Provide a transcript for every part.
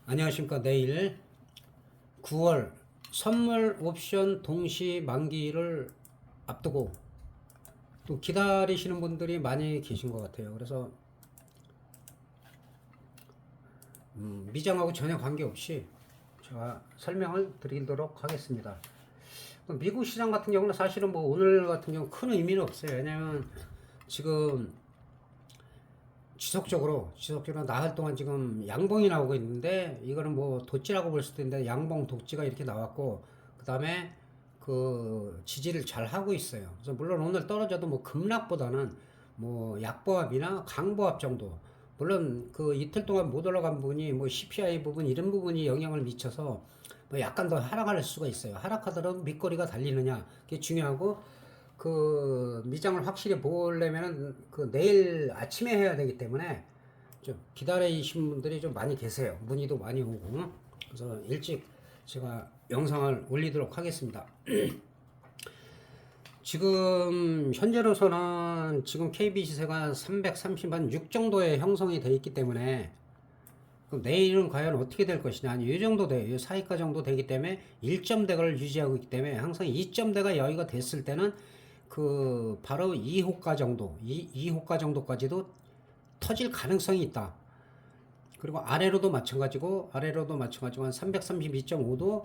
안녕하십니까. 내일 9월 선물 옵션 동시 만기를 앞두고 또 기다리시는 분들이 많이 계신 것 같아요. 그래서 미장하고 전혀 관계없이 제가 설명을 드리도록 하겠습니다. 미국 시장 같은 경우는 사실은 뭐 오늘 같은 경우 큰 의미는 없어요. 왜냐하면 지금 지속적으로 나흘 동안 지금 양봉이 나오고 있는데, 이거는 뭐 도찌라고 볼 수도 있는데 양봉 독지가 이렇게 나왔고, 그 다음에 그 지지를 잘 하고 있어요. 그래서 물론 오늘 떨어져도 뭐 급락보다는 뭐 약보합이나 강보합 정도, 물론 그 이틀 동안 못 올라간 부분이 뭐 CPI 부분 이런 부분이 영향을 미쳐서 뭐 약간 더 하락할 수가 있어요. 하락하더라도 밑거리가 달리느냐, 그게 중요하고, 그 미장을 확실히 보려면은 그 내일 아침에 해야 되기 때문에 좀 기다리신 분들이 좀 많이 계세요. 문의도 많이 오고. 그래서 일찍 제가 영상을 올리도록 하겠습니다. 지금 현재로서는 지금 KB 시세가 330만 6 정도의 형성이 되어 있기 때문에, 그럼 내일은 과연 어떻게 될 것이냐, 이 정도 돼요. 이 사이가 정도 되기 때문에 1점대를 유지하고 있기 때문에 항상 2점대가 여기가 됐을 때는 그 바로 2호가 정도, 2호가 정도까지도 터질 가능성이 있다. 그리고 아래로도 마찬가지고, 한 332.5도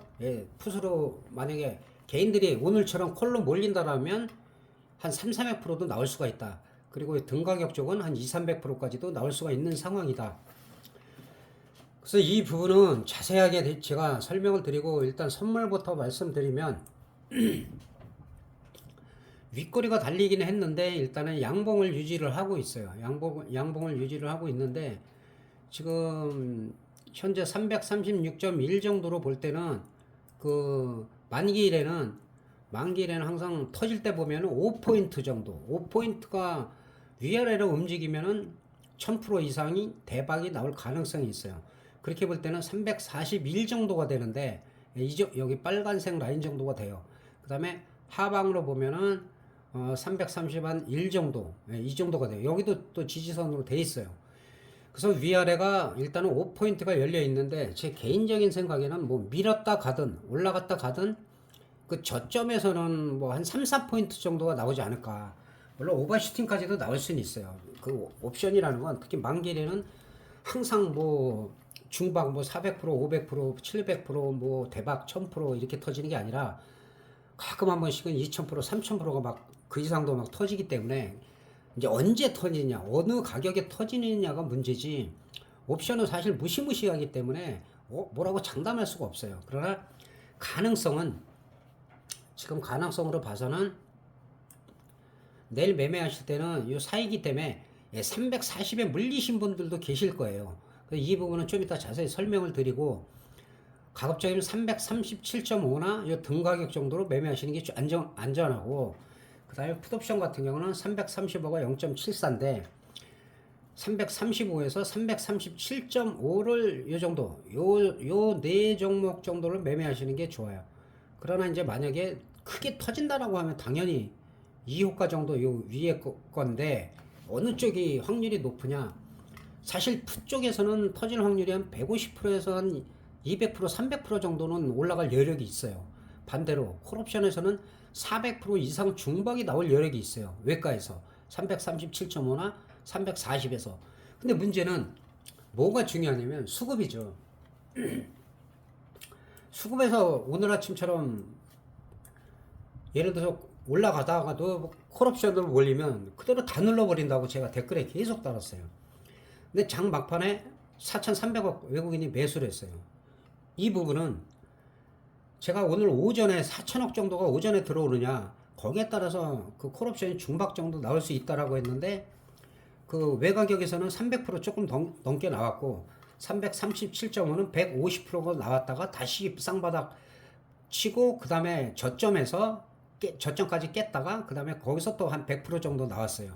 풋으로 만약에 개인들이 오늘처럼 콜로 몰린다라면 한 300%도 나올 수가 있다. 그리고 등가격 쪽은 한 300%까지도 나올 수가 있는 상황이다. 그래서 이 부분은 자세하게 제가 설명을 드리고, 일단 선물부터 말씀드리면, 윗꼬리가 달리기는 했는데 일단은 양봉을 유지를 하고 있어요. 양봉을 유지를 하고 있는데, 지금 현재 336.1 정도로 볼 때는 그 만기일에는 항상 터질 때 보면은 5포인트 정도, 5포인트가 위아래로 움직이면은 1000% 이상이 대박이 나올 가능성이 있어요. 그렇게 볼 때는 341 정도가 되는데, 여기 빨간색 라인 정도가 돼요. 그 다음에 하방으로 보면은 331 정도, 이 정도가 돼요. 여기도 또 지지선으로 돼 있어요. 그래서 위아래가 일단은 5포인트가 열려 있는데, 제 개인적인 생각에는 뭐 밀었다 가든 올라갔다 가든 그 저점에서는 뭐 한 3, 4포인트 정도가 나오지 않을까. 물론 오버슈팅까지도 나올 수는 있어요. 그 옵션이라는 건 특히 만기에는 항상 뭐 중박 뭐 400%, 500%, 700%뭐 대박 1000% 이렇게 터지는 게 아니라 가끔 한 번씩은 2000%, 3000%가 막 그 이상도 막 터지기 때문에, 이제 언제 터지냐, 어느 가격에 터지느냐가 문제지, 옵션은 사실 무시무시하기 때문에 뭐라고 장담할 수가 없어요. 그러나 가능성은, 지금 가능성으로 봐서는 내일 매매하실 때는 이 사이기 때문에 340에 물리신 분들도 계실 거예요. 이 부분은 좀 이따 자세히 설명을 드리고, 가급적이면 337.5나 이 등 가격 정도로 매매하시는 게 안전하고, 그 다음에 풋옵션 같은 경우는 335가 0.74인데 335에서 337.5를 요 정도, 요 네 종목 정도를 매매하시는 게 좋아요. 그러나 이제 만약에 크게 터진다라고 하면 당연히 2호가 정도 요 위에 건데, 어느 쪽이 확률이 높으냐? 사실 풋 쪽에서는 터질 확률이 한 150%에서 한 200%, 300% 정도는 올라갈 여력이 있어요. 반대로 콜옵션에서는 400% 이상 중박이 나올 여력이 있어요. 외과에서 337.5나 340에서. 근데 문제는 뭐가 중요하냐면 수급이죠. 수급에서 오늘 아침처럼 예를 들어서 올라가다가도 콜옵션을 올리면 그대로 다 눌러버린다고 제가 댓글에 계속 달았어요. 근데 장 막판에 4,300억 외국인이 매수를 했어요. 이 부분은 제가 오늘 오전에 4천억 정도가 오전에 들어오느냐, 거기에 따라서 그 콜옵션이 중박 정도 나올 수 있다라고 했는데, 그 외가격에서는 300% 조금 넘게 나왔고, 337.5는 150%가 나왔다가 다시 쌍바닥 치고, 그 다음에 저점까지 깼다가 그 다음에 거기서 또 한 100% 정도 나왔어요.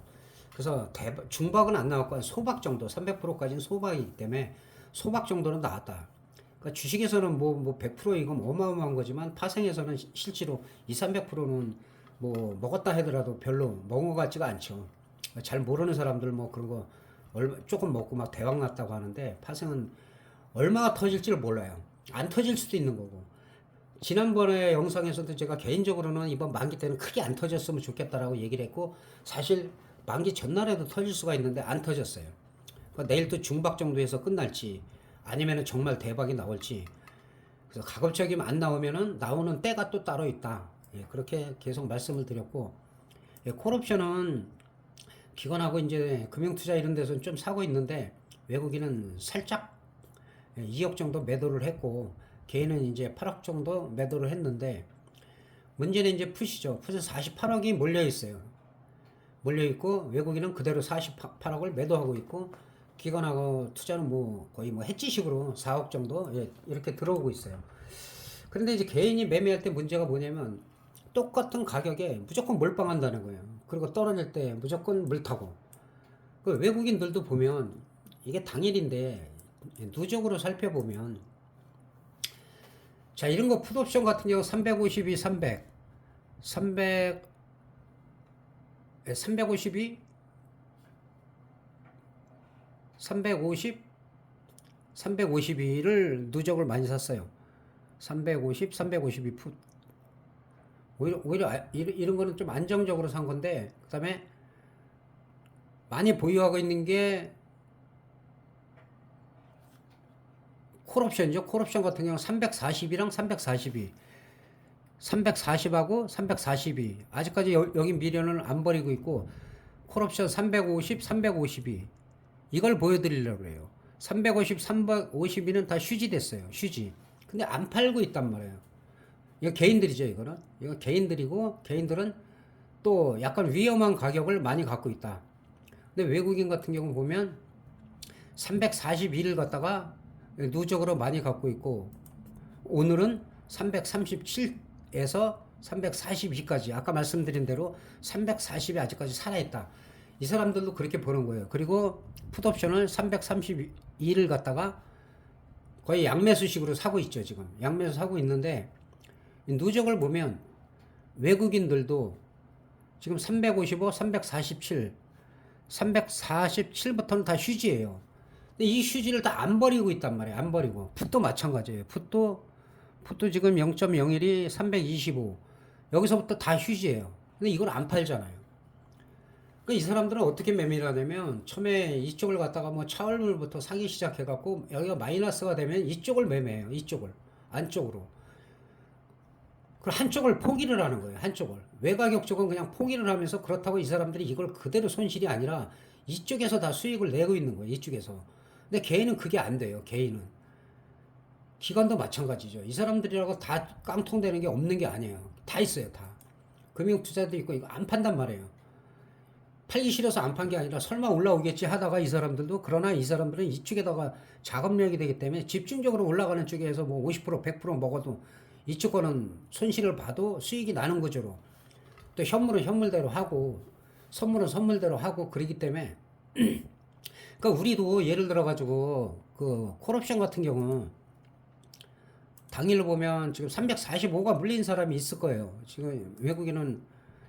그래서 중박은 안 나왔고 소박 정도, 300%까지는 소박이기 때문에 소박 정도는 나왔다. 그러니까 주식에서는 뭐 100% 이건 어마어마한 거지만, 파생에서는 실제로 2, 300%는 뭐 먹었다 하더라도 별로 먹은 것 같지가 않죠. 잘 모르는 사람들 뭐 그런 거 조금 먹고 막 대박 났다고 하는데, 파생은 얼마가 터질지를 몰라요. 안 터질 수도 있는 거고. 지난번에 영상에서도 제가 개인적으로는 이번 만기 때는 크게 안 터졌으면 좋겠다라고 얘기를 했고, 사실 만기 전날에도 터질 수가 있는데 안 터졌어요. 그러니까 내일 또 중박 정도에서 끝날지 아니면은 정말 대박이 나올지. 그래서 가급적이면 안 나오면은 나오는 때가 또 따로 있다. 예, 그렇게 계속 말씀을 드렸고, 예, 콜옵션은 기관하고 이제 금융투자 이런 데서는 좀 사고 있는데 외국인은 살짝 2억 정도 매도를 했고 개인은 이제 8억 정도 매도를 했는데 문제는 이제 풋이죠. 풋은 48억이 몰려 있어요. 몰려 있고 외국인은 그대로 48억을 매도하고 있고 기관하고 투자는 뭐 거의 뭐 해지식으로 4억 정도 이렇게 들어오고 있어요. 그런데 이제 개인이 매매할 때 문제가 뭐냐면 똑같은 가격에 무조건 몰빵한다는 거예요. 그리고 떨어질 때 무조건 물타고. 그 외국인들도 보면 이게 당일인데 누적으로 살펴보면 자 이런 거 풋옵션 같은 경우 352, 300, 300, 352, 350, 352를 누적을 많이 샀어요. 350, 352 풋. 오히려 이런 거는 좀 안정적으로 산 건데, 그 다음에 많이 보유하고 있는 게 콜옵션이죠. 콜옵션 같은 경우는 340이랑 342. 340하고 342. 아직까지 여기 미련을 안 버리고 있고, 콜옵션 350, 352. 이걸 보여드리려고 그래요. 350, 352는 다 휴지됐어요. 휴지. 근데 안 팔고 있단 말이에요. 이거 개인들이죠, 이거는. 이거 개인들이고, 개인들은 또 약간 위험한 가격을 많이 갖고 있다. 근데 외국인 같은 경우 보면 341을 갖다가 누적으로 많이 갖고 있고, 오늘은 337에서 342까지 아까 말씀드린 대로 340이 아직까지 살아있다. 이 사람들도 그렇게 보는 거예요. 그리고 풋옵션을 332를 갖다가 거의 양매수식으로 사고 있죠. 지금 양매수 사고 있는데 누적을 보면 외국인들도 지금 355, 347, 347부터는 다 휴지예요. 근데 이 휴지를 다 안 버리고 있단 말이에요. 안 버리고. 풋도 마찬가지예요. 풋도 지금 0.01이 325. 여기서부터 다 휴지예요. 근데 이걸 안 팔잖아요. 그러니까 이 사람들은 어떻게 매매를 하냐면 처음에 이쪽을 갖다가 뭐 차월물부터 사기 시작해갖고 여기가 마이너스가 되면 이쪽을 매매해요. 이쪽을. 안쪽으로. 그리고 한쪽을 포기를 하는 거예요. 한쪽을. 외가격 쪽은 그냥 포기를 하면서 그렇다고 이 사람들이 이걸 그대로 손실이 아니라 이쪽에서 다 수익을 내고 있는 거예요. 이쪽에서. 근데 개인은 그게 안 돼요. 개인은. 기관도 마찬가지죠. 이 사람들이라고 다 깡통되는 게 없는 게 아니에요. 다 있어요. 다. 금융투자도 있고 이거 안 판단 말이에요. 팔기 싫어서 안 판 게 아니라 설마 올라오겠지 하다가 이 사람들도 그러나 이 사람들은 이쪽에다가 작업력이 되기 때문에 집중적으로 올라가는 쪽에서 뭐 50%, 100% 먹어도 이쪽 거는 손실을 봐도 수익이 나는 거죠. 또 현물은 현물대로 하고 선물은 선물대로 하고 그러기 때문에 그러니까 우리도 예를 들어 가지고 그 콜옵션 같은 경우 당일 보면 지금 345가 물린 사람이 있을 거예요. 지금 외국인은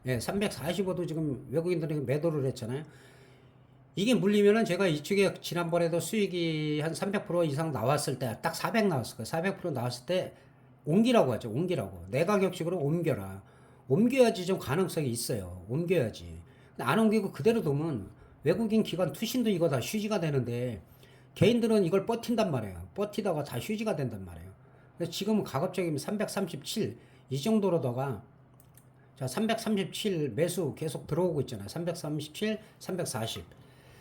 345도 지금 외국인들이 매도를 했잖아요. 이게 물리면은 제가 이쪽에 지난번에도 수익이 한 300% 이상 나왔을 때 딱 400 나왔을 거예요. 400% 나왔을 때 옮기라고 하죠. 옮기라고. 내 가격식으로 옮겨라. 옮겨야지 좀 가능성이 있어요. 옮겨야지. 안 옮기고 그대로 두면 외국인 기관 투신도 이거 다 휴지가 되는데 개인들은 이걸 버틴단 말이에요. 버티다가 다 휴지가 된단 말이에요. 그래서 지금은 가급적이면 337 이 정도로다가 자 337 매수 계속 들어오고 있잖아요. 337, 340,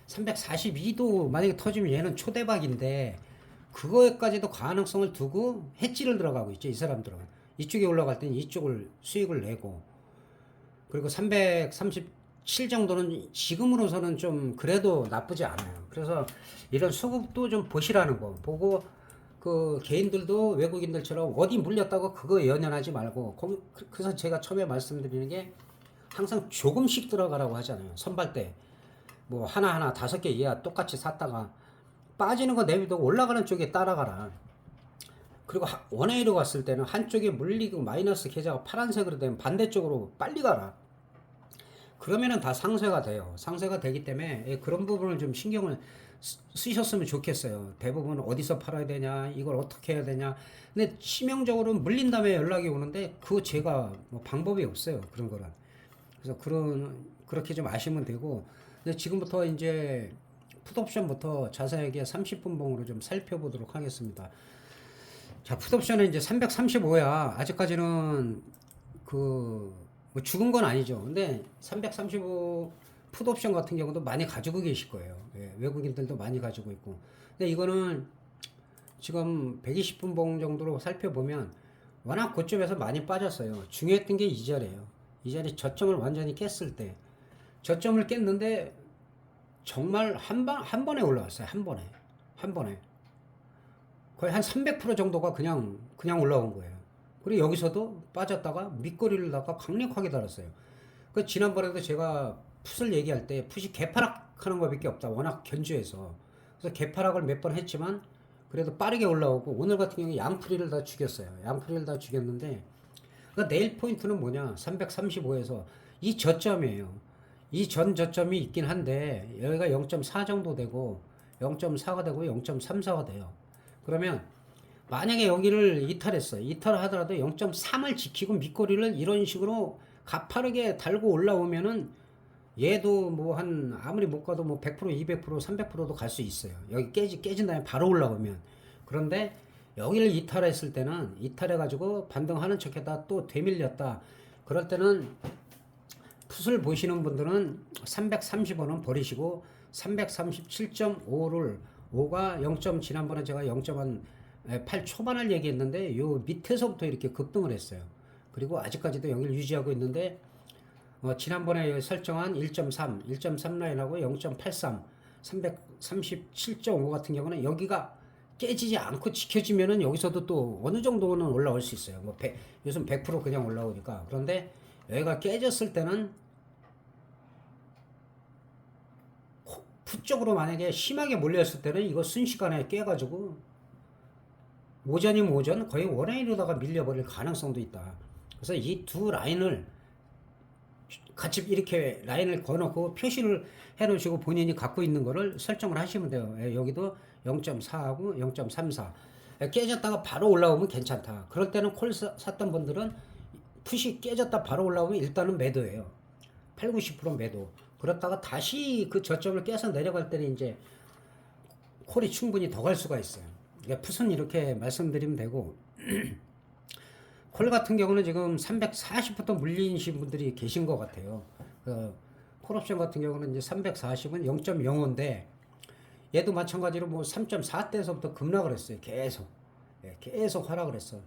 342도 만약에 터지면 얘는 초대박인데 그거까지도 가능성을 두고 해지를 들어가고 있죠. 이 사람들은 이쪽에 올라갈 때는 이쪽을 수익을 내고 그리고 337 정도는 지금으로서는 좀 그래도 나쁘지 않아요. 그래서 이런 수급도 좀 보시라는 거 보고 그 개인들도 외국인들처럼 어디 물렸다고 그거 연연하지 말고 그래서 제가 처음에 말씀드리는 게 항상 조금씩 들어가라고 하잖아요. 선발 때 뭐 하나하나 5개 이하 똑같이 샀다가 빠지는 거 내비두고 올라가는 쪽에 따라가라. 그리고 원웨이로 갔을 때는 한쪽에 물리고 마이너스 계좌가 파란색으로 되면 반대쪽으로 빨리 가라. 그러면은 다 상쇄가 돼요. 상쇄가 되기 때문에 그런 부분을 좀 신경을 쓰셨으면 좋겠어요. 대부분 어디서 팔아야 되냐, 이걸 어떻게 해야 되냐. 근데 치명적으로 물린 다음에 연락이 오는데 그거 제가 뭐 방법이 없어요. 그런 거는. 그래서 그렇게 좀 아시면 되고. 근데 지금부터 이제 풋옵션부터 자세하게 30분 봉으로 좀 살펴보도록 하겠습니다. 자, 풋옵션은 이제 335야. 아직까지는 뭐 죽은 건 아니죠. 근데 335 풋옵션 같은 경우도 많이 가지고 계실 거예요. 예, 외국인들도 많이 가지고 있고. 근데 이거는 지금 120분 봉 정도로 살펴보면 워낙 고점에서 많이 빠졌어요. 중요했던 게 이 자리예요. 이 자리 저점을 완전히 깼을 때. 저점을 깼는데 정말 한 번에 올라왔어요. 한 번에. 한 번에. 거의 한 300% 정도가 그냥 올라온 거예요. 그리고 여기서도 빠졌다가 밑거리를 다가 강력하게 달았어요. 그 지난번에도 제가 풋을 얘기할 때 풋이 개파락하는 것밖에 없다. 워낙 견주해서. 그래서 개파락을 몇 번 했지만 그래도 빠르게 올라오고 오늘 같은 경우에 양풀이를 다 죽였어요. 양풀이를 다 죽였는데 그러니까 내일 포인트는 뭐냐? 335에서 이 저점이에요. 이 전 저점이 있긴 한데 여기가 0.4 정도 되고 0.4가 되고 0.34가 돼요. 그러면 만약에 여기를 이탈했어요. 이탈하더라도 0.3을 지키고 밑거리를 이런 식으로 가파르게 달고 올라오면은 얘도 뭐 한 아무리 못 가도 뭐 100%, 200%, 300%도 갈 수 있어요. 여기 깨진 다음에 바로 올라오면. 그런데 여기를 이탈했을 때는 이탈해가지고 반등하는 척했다 또 되밀렸다. 그럴 때는 풋을 보시는 분들은 330원은 버리시고 337.5를 5가 0. 지난번에 제가 0.8 초반을 얘기했는데 요 밑에서부터 이렇게 급등을 했어요. 그리고 아직까지도 여기를 유지하고 있는데 지난번에 설정한 1.3, 1.3 라인하고 0.83, 337.5 같은 경우는 여기가 깨지지 않고 지켜지면은 여기서도 또 어느 정도는 올라올 수 있어요. 뭐 요즘 100% 그냥 올라오니까. 그런데 여기가 깨졌을 때는 풋 쪽으로 만약에 심하게 몰렸을 때는 이거 순식간에 깨가지고 오전이면 오전 거의 원웨이로다가 밀려버릴 가능성도 있다. 그래서 이 두 라인을 같이 이렇게 라인을 거놓고 표시를 해 놓으시고 본인이 갖고 있는 거를 설정을 하시면 돼요. 여기도 0.4하고 0.34 깨졌다가 바로 올라오면 괜찮다. 그럴 때는 콜 샀던 분들은 풋이 깨졌다 바로 올라오면 일단은 매도예요. 8, 90% 매도. 그렇다가 다시 그 저점을 깨서 내려갈 때는 이제 콜이 충분히 더 갈 수가 있어요. 그러니까 풋은 이렇게 말씀드리면 되고 콜 같은 경우는 지금 340부터 물리신 분들이 계신 것 같아요. 콜옵션 같은 경우는 이제 340은 0.05인데 얘도 마찬가지로 뭐 3.4대에서부터 급락을 했어요. 계속. 계속 하락을 했어.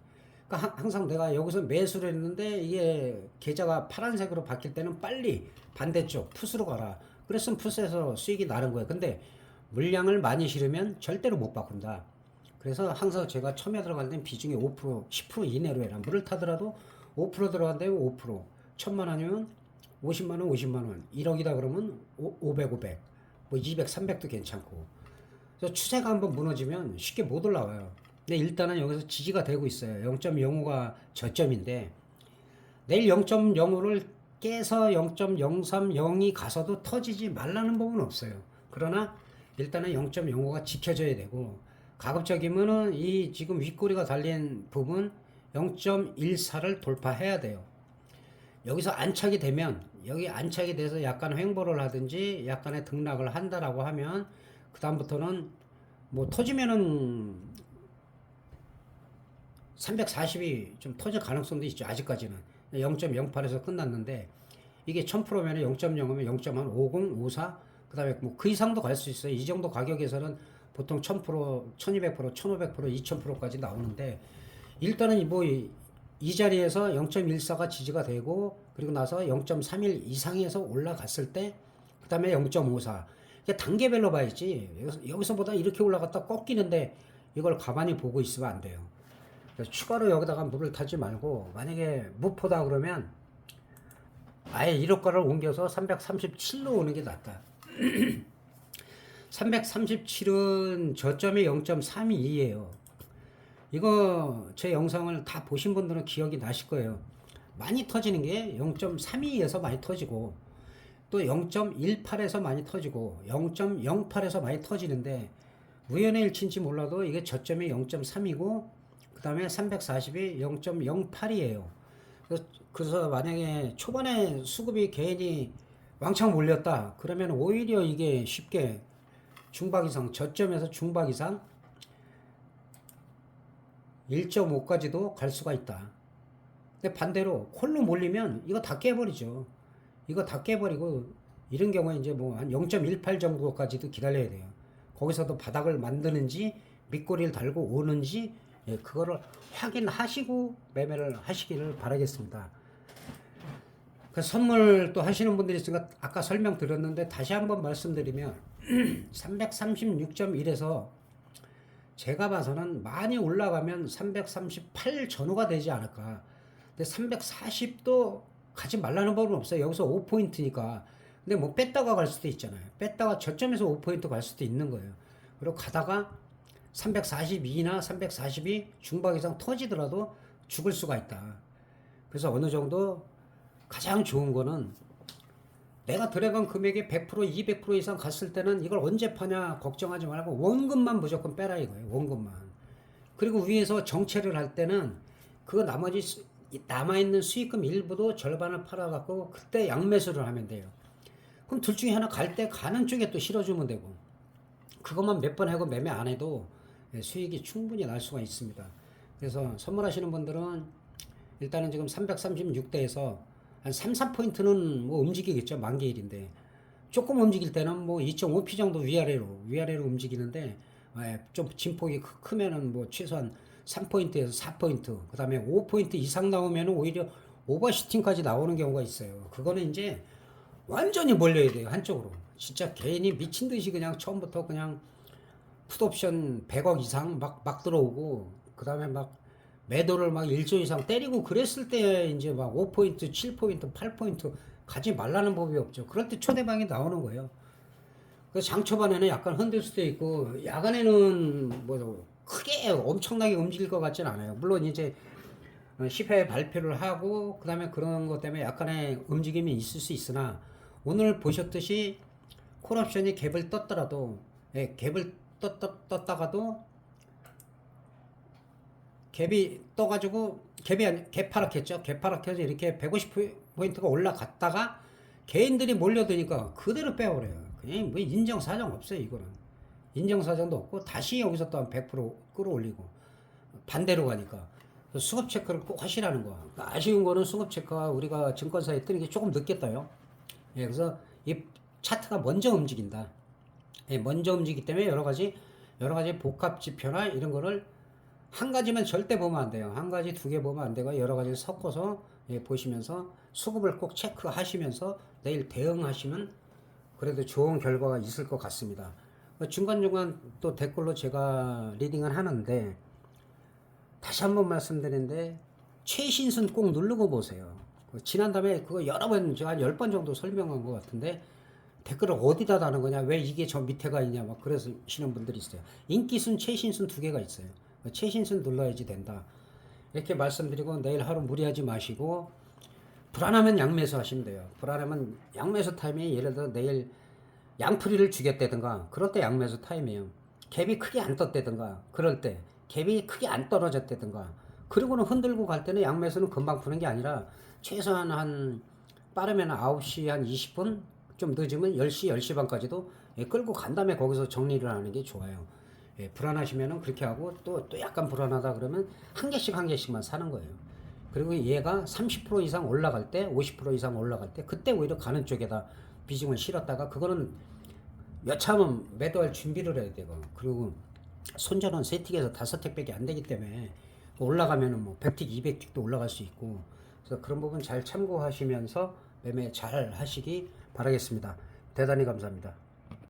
그러니까 항상 내가 여기서 매수를 했는데 이게 계좌가 파란색으로 바뀔 때는 빨리 반대쪽 풋으로 가라. 그랬으면 풋에서 수익이 나는 거예요. 근데 물량을 많이 실으면 절대로 못 바꾼다. 그래서 항상 제가 처음에 들어갈 땐 비중이 5%, 10% 이내로 해라. 물을 타더라도 5% 들어간다면 5%, 1,000만 원이면 50만 원, 50만 원, 1억이다 그러면 500, 500, 뭐 200, 300도 괜찮고. 그래서 추세가 한번 무너지면 쉽게 못 올라와요. 근데 일단은 여기서 지지가 되고 있어요. 0.05가 저점인데 내일 0.05를 깨서 0.030이 가서도 터지지 말라는 법은 없어요. 그러나 일단은 0.05가 지켜져야 되고 가급적이면은 이 지금 윗꼬리가 달린 부분 0.14를 돌파해야 돼요. 여기서 안착이 되면 여기 안착이 돼서 약간 횡보를 하든지 약간의 등락을 한다라고 하면 그 다음부터는 뭐 터지면은 340이 좀 터질 가능성도 있죠. 아직까지는 0.08에서 끝났는데 이게 1000%면 0.0이면 0.50, 54, 그 다음에 뭐 그 이상도 갈 수 있어요. 이 정도 가격에서는 보통 1000%, 1200%, 1500%, 2000%까지 나오는데 일단은 뭐 이 자리에서 0.14가 지지가 되고 그리고 나서 0.31 이상에서 올라갔을 때 그 다음에 0.54 이게 단계별로 봐야지 여기서보다 이렇게 올라갔다 꺾이는데 이걸 가만히 보고 있으면 안 돼요. 그래서 추가로 여기다가 물을 타지 말고 만약에 무포다 그러면 아예 1호가를 옮겨서 337로 오는 게 낫다. 337은 저점이 0.32예요. 이거 제 영상을 다 보신 분들은 기억이 나실 거예요. 많이 터지는 게 0.32에서 많이 터지고 또 0.18에서 많이 터지고 0.08에서 많이 터지는데 우연의 일치인지 몰라도 이게 저점이 0.3이고 그 다음에 340이 0.08이에요. 그래서 만약에 초반에 수급이 괜히 왕창 몰렸다 그러면 오히려 이게 쉽게 중박 이상, 저점에서 중박 이상 1.5까지도 갈 수가 있다. 근데 반대로 콜로 몰리면 이거 다 깨버리죠. 이거 다 깨버리고 이런 경우에 이제 뭐 한 0.18 정도까지도 기다려야 돼요. 거기서도 바닥을 만드는지 밑꼬리를 달고 오는지 그거를 확인하시고 매매를 하시기를 바라겠습니다. 그 선물 또 하시는 분들이 있으니까 아까 설명드렸는데 다시 한번 말씀드리면 336.1에서 제가 봐서는 많이 올라가면 338 전후가 되지 않을까. 근데 340도 가지 말라는 법은 없어요. 여기서 5포인트니까. 근데 뭐 뺐다가 갈 수도 있잖아요. 뺐다가 저점에서 5포인트 갈 수도 있는 거예요. 그리고 가다가 342나 342 중박 이상 터지더라도 죽을 수가 있다. 그래서 어느 정도 가장 좋은 거는 내가 들어간 금액이 100%, 200% 이상 갔을 때는 이걸 언제 파냐 걱정하지 말고 원금만 무조건 빼라 이거예요. 원금만. 그리고 위에서 정체를 할 때는 그 나머지 남아있는 수익금 일부도 절반을 팔아갖고 그때 양매수를 하면 돼요. 그럼 둘 중에 하나 갈 때 가는 쪽에 또 실어주면 되고 그것만 몇 번 하고 매매 안 해도 수익이 충분히 날 수가 있습니다. 그래서 선물하시는 분들은 일단은 지금 336대에서 한 3, 4포인트는 뭐 움직이겠죠. 만기일인데 조금 움직일 때는 뭐 2.5p 정도 위아래로 움직이는데 좀 진폭이 크면은 뭐 최소한 3포인트에서 4포인트 그 다음에 5포인트 이상 나오면 오히려 오버슈팅까지 나오는 경우가 있어요. 그거는 이제 완전히 몰려야 돼요. 한쪽으로. 진짜 개인이 미친 듯이 그냥 처음부터 그냥 풋옵션 100억 이상 막 들어오고 그 다음에 막 매도를 막 1조 이상 때리고 그랬을 때 이제 막 5포인트, 7포인트, 8포인트 가지 말라는 법이 없죠. 그럴 때 초대박이 나오는 거예요. 그래서 장 초반에는 약간 흔들 수도 있고 야간에는 뭐 크게 엄청나게 움직일 것 같진 않아요. 물론 이제 10회 발표를 하고 그 다음에 그런 것 때문에 약간의 움직임이 있을 수 있으나 오늘 보셨듯이 콜옵션이 갭을 떴더라도 갭을 떴다가도 갭이 떠가지고 갭 하락했죠. 갭 하락해서 이렇게 150포인트가 올라갔다가 개인들이 몰려드니까 그대로 빼버려요. 그냥 뭐 인정사정 없어요. 이거는 인정사정도 없고 다시 여기서 또 한 100% 끌어올리고 반대로 가니까 수급 체크를 꼭 하시라는 거. 아쉬운 거는 수급 체크가 우리가 증권사에 뜨는 게 조금 늦겠다요. 그래서 이 차트가 먼저 움직인다. 먼저 움직이기 때문에 여러 가지 복합 지표나 이런 거를 한 가지만 절대 보면 안 돼요. 한 가지, 두 개 보면 안 되고 여러 가지를 섞어서 보시면서 수급을 꼭 체크하시면서 내일 대응하시면 그래도 좋은 결과가 있을 것 같습니다. 중간중간 또 댓글로 제가 리딩을 하는데 다시 한번 말씀드리는데 최신순 꼭 누르고 보세요. 지난달에 그거 여러 번, 제가 한 10번 정도 설명한 것 같은데 댓글을 어디다 다는 거냐, 왜 이게 저 밑에가 있냐, 막 그러시는 분들이 있어요. 인기순, 최신순 두 개가 있어요. 최신순 눌러야지 된다. 이렇게 말씀드리고 내일 하루 무리하지 마시고 불안하면 양매수 하시면 돼요. 불안하면 양매수 타임이 예를 들어 내일 양풀이를 주겠다든가 그럴 때 양매수 타임이에요. 갭이 크게 안 떴다든가 그럴 때 갭이 크게 안 떨어졌다든가 그리고는 흔들고 갈 때는 양매수는 금방 푸는 게 아니라 최소한 한 빠르면 9시 한 20분 좀 늦으면 10시 10시 반까지도 끌고 간 다음에 거기서 정리를 하는 게 좋아요. 불안하시면은 그렇게 하고 또 약간 불안하다 그러면 한 개씩만 사는 거예요. 그리고 얘가 30% 이상 올라갈 때 50% 이상 올라갈 때 그때 오히려 가는 쪽에다 비중을 실었다가 그거는 여차하면 매도할 준비를 해야 되고 그리고 손절은 세틱에서 5택밖에 안 되기 때문에 올라가면은 뭐 100틱 200틱도 올라갈 수 있고 그래서 그런 부분 잘 참고하시면서 매매 잘 하시기 바라겠습니다. 대단히 감사합니다.